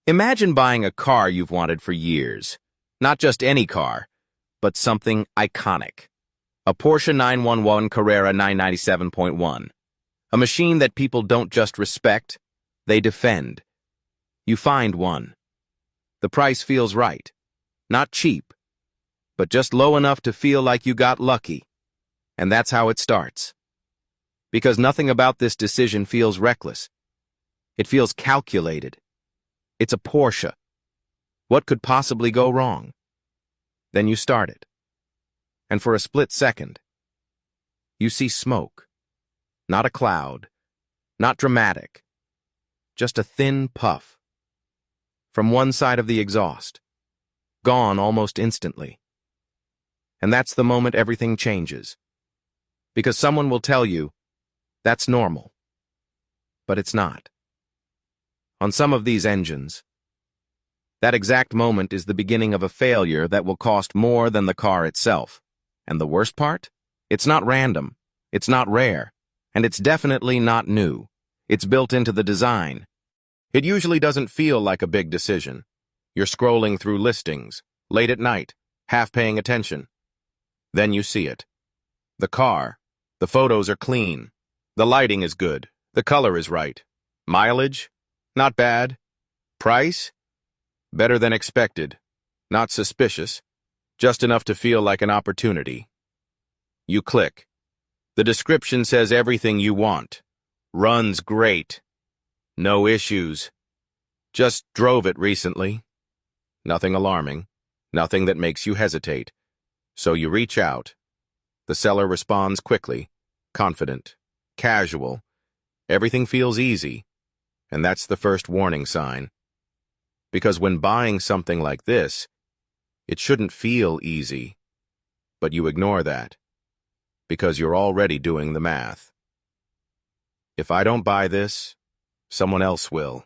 Imagine buying a car you've wanted for years. Not just any car, but something iconic. A Porsche 911 Carrera 997.1. A machine that people don't just respect, they defend. You find one. The price feels right. Not cheap, but just low enough to feel like you got lucky. And that's how it starts. Because nothing about this decision feels reckless. It feels calculated. It's a Porsche. What could possibly go wrong? Then you start it. And for a split second, you see smoke. Not a cloud. Not dramatic. Just a thin puff. From one side of the exhaust. Gone almost instantly. And that's the moment everything changes. Because someone will tell you, that's normal. But it's not. On some of these engines, that exact moment is the beginning of a failure that will cost more than the car itself. And the worst part? It's not random, it's not rare, and it's definitely not new. It's built into the design. It usually doesn't feel like a big decision. You're scrolling through listings, late at night, half paying attention. Then you see it. The car. The photos are clean. The lighting is good. The color is right. Mileage? Not bad. Price? Better than expected. Not suspicious. Just enough to feel like an opportunity. You click. The description says everything you want. Runs great. No issues. Just drove it recently. Nothing alarming. Nothing that makes you hesitate. So you reach out. The seller responds quickly, confident, casual. Everything feels easy. And that's the first warning sign. Because when buying something like this, it shouldn't feel easy. But you ignore that. Because you're already doing the math. If I don't buy this, someone else will.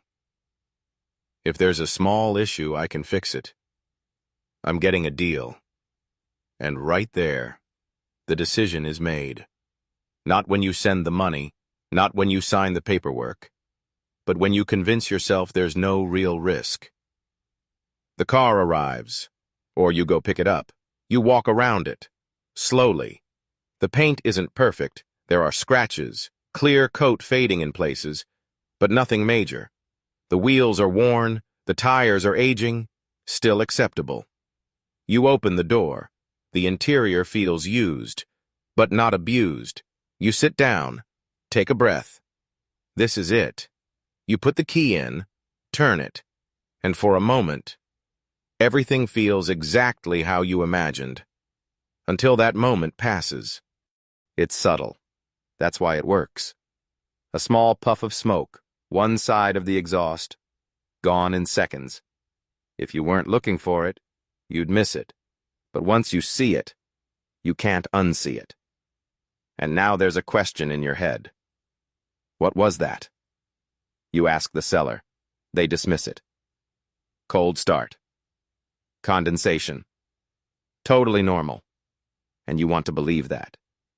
If there's a small issue, I can fix it. I'm getting a deal. And right there, the decision is made. Not when you send the money, not when you sign the paperwork, but when you convince yourself there's no real risk. The car arrives, or you go pick it up. You walk around it, slowly. The paint isn't perfect. There are scratches, clear coat fading in places, but nothing major. The wheels are worn, the tires are aging, still acceptable. You open the door. The interior feels used, but not abused. You sit down, take a breath. This is it. You put the key in, turn it, and for a moment, everything feels exactly how you imagined. Until that moment passes. It's subtle. That's why it works. A small puff of smoke, one side of the exhaust, gone in seconds. If you weren't looking for it, you'd miss it. But once you see it, you can't unsee it. And now there's a question in your head. What was that? You ask the seller. They dismiss it. Cold start. Condensation. Totally normal. And you want to believe that.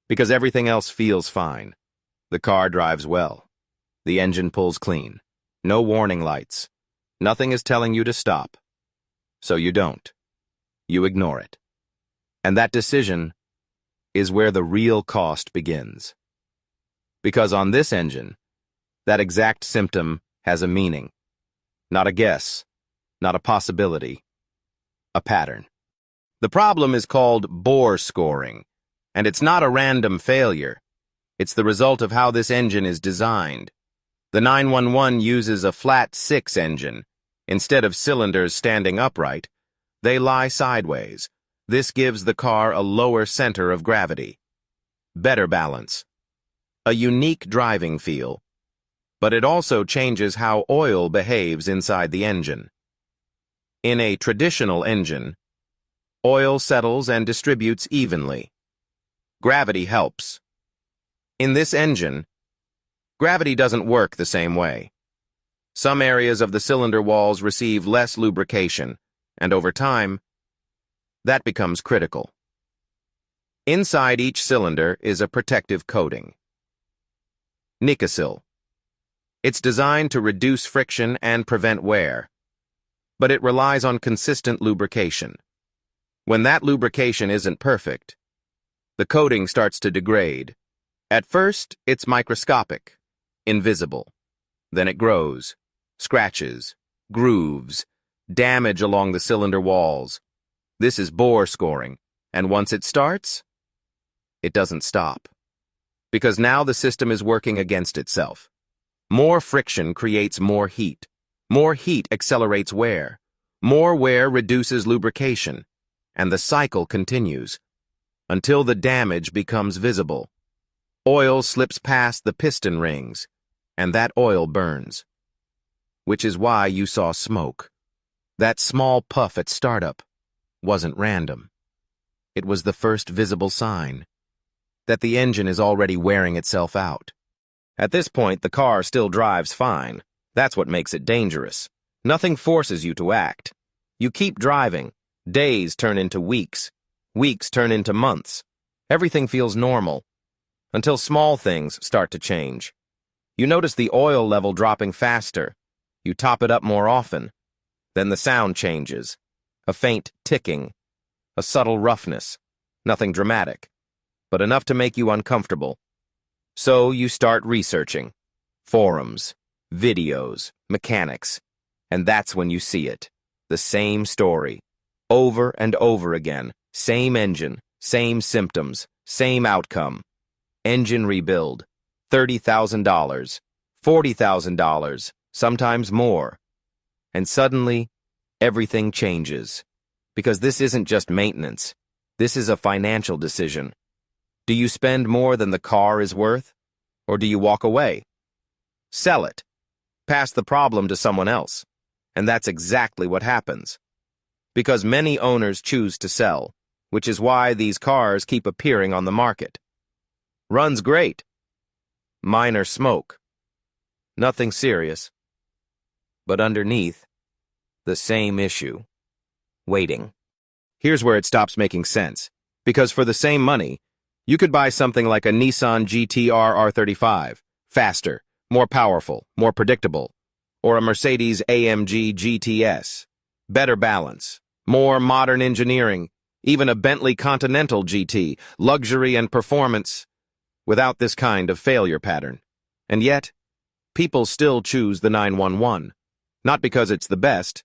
Because everything else feels fine. The car drives well. The engine pulls clean. No warning lights. Nothing is telling you to stop. So you don't. You ignore it. And that decision is where the real cost begins. Because on this engine, that exact symptom has a meaning. Not a guess, not a possibility, a pattern. The problem is called bore scoring, and it's not a random failure. It's the result of how this engine is designed. The 911 uses a flat 6 engine. Instead of cylinders standing upright, they lie sideways. This gives the car a lower center of gravity. Better balance. A unique driving feel. But it also changes how oil behaves inside the engine. In a traditional engine, oil settles and distributes evenly. Gravity helps. In this engine, gravity doesn't work the same way. Some areas of the cylinder walls receive less lubrication, and over time, that becomes critical. Inside each cylinder is a protective coating. Nikasil. It's designed to reduce friction and prevent wear. but it relies on consistent lubrication. When that lubrication isn't perfect, the coating starts to degrade. At first, it's microscopic, invisible. Then it grows, scratches, grooves, damage along the cylinder walls. This is bore scoring, and once it starts, it doesn't stop. Because now the system is working against itself. More friction creates more heat. More heat accelerates wear. More wear reduces lubrication. And the cycle continues until the damage becomes visible. Oil slips past the piston rings, and that oil burns. Which is why you saw smoke. That small puff at startup wasn't random. It was the first visible sign that the engine is already wearing itself out. At this point, the car still drives fine. That's what makes it dangerous. Nothing forces you to act. You keep driving. Days turn into weeks. Weeks turn into months. Everything feels normal. Until small things start to change. You notice the oil level dropping faster. You top it up more often. Then the sound changes. A faint ticking. A subtle roughness. Nothing dramatic, but enough to make you uncomfortable. So you start researching. Forums, videos, mechanics. And that's when you see it. The same story. Over and over again. Same engine, same symptoms, same outcome. Engine rebuild. $30,000, $40,000, sometimes more. And suddenly, everything changes. Because this isn't just maintenance. This is a financial decision. Do you spend more than the car is worth? Or do you walk away? Sell it. Pass the problem to someone else. And that's exactly what happens. Because many owners choose to sell, which is why these cars keep appearing on the market. Runs great. Minor smoke. Nothing serious. But underneath, the same issue. Waiting. Here's where it stops making sense. Because for the same money, you could buy something like a Nissan GT-R R35, faster, more powerful, more predictable, or a Mercedes AMG GTS, better balance, more modern engineering, even a Bentley Continental GT, luxury and performance, without this kind of failure pattern. And yet, people still choose the 911, not because it's the best,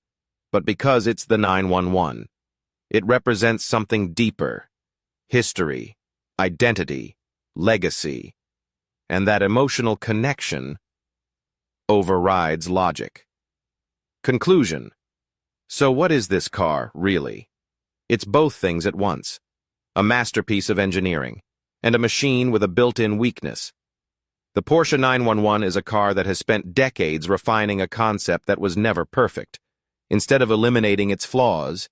but because it's the 911. It represents something deeper, history, identity, legacy, and that emotional connection overrides logic. Conclusion. So what is this car, really? It's both things at once. A masterpiece of engineering, and a machine with a built-in weakness. The Porsche 911 is a car that has spent decades refining a concept that was never perfect. Instead of eliminating its flaws,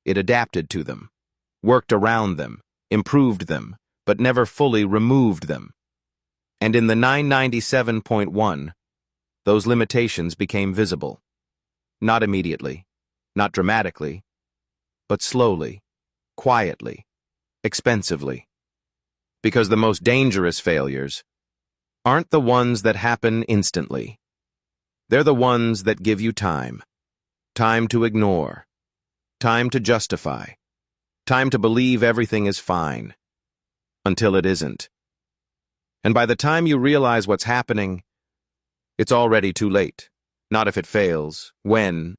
it adapted to them, worked around them, improved them, but never fully removed them. And in the 997.1, those limitations became visible. Not immediately, not dramatically, but slowly, quietly, expensively. Because the most dangerous failures aren't the ones that happen instantly. They're the ones that give you time. Time to ignore. Time to justify. Time to believe everything is fine. Until it isn't. And by the time you realize what's happening, it's already too late. Not if it fails, when,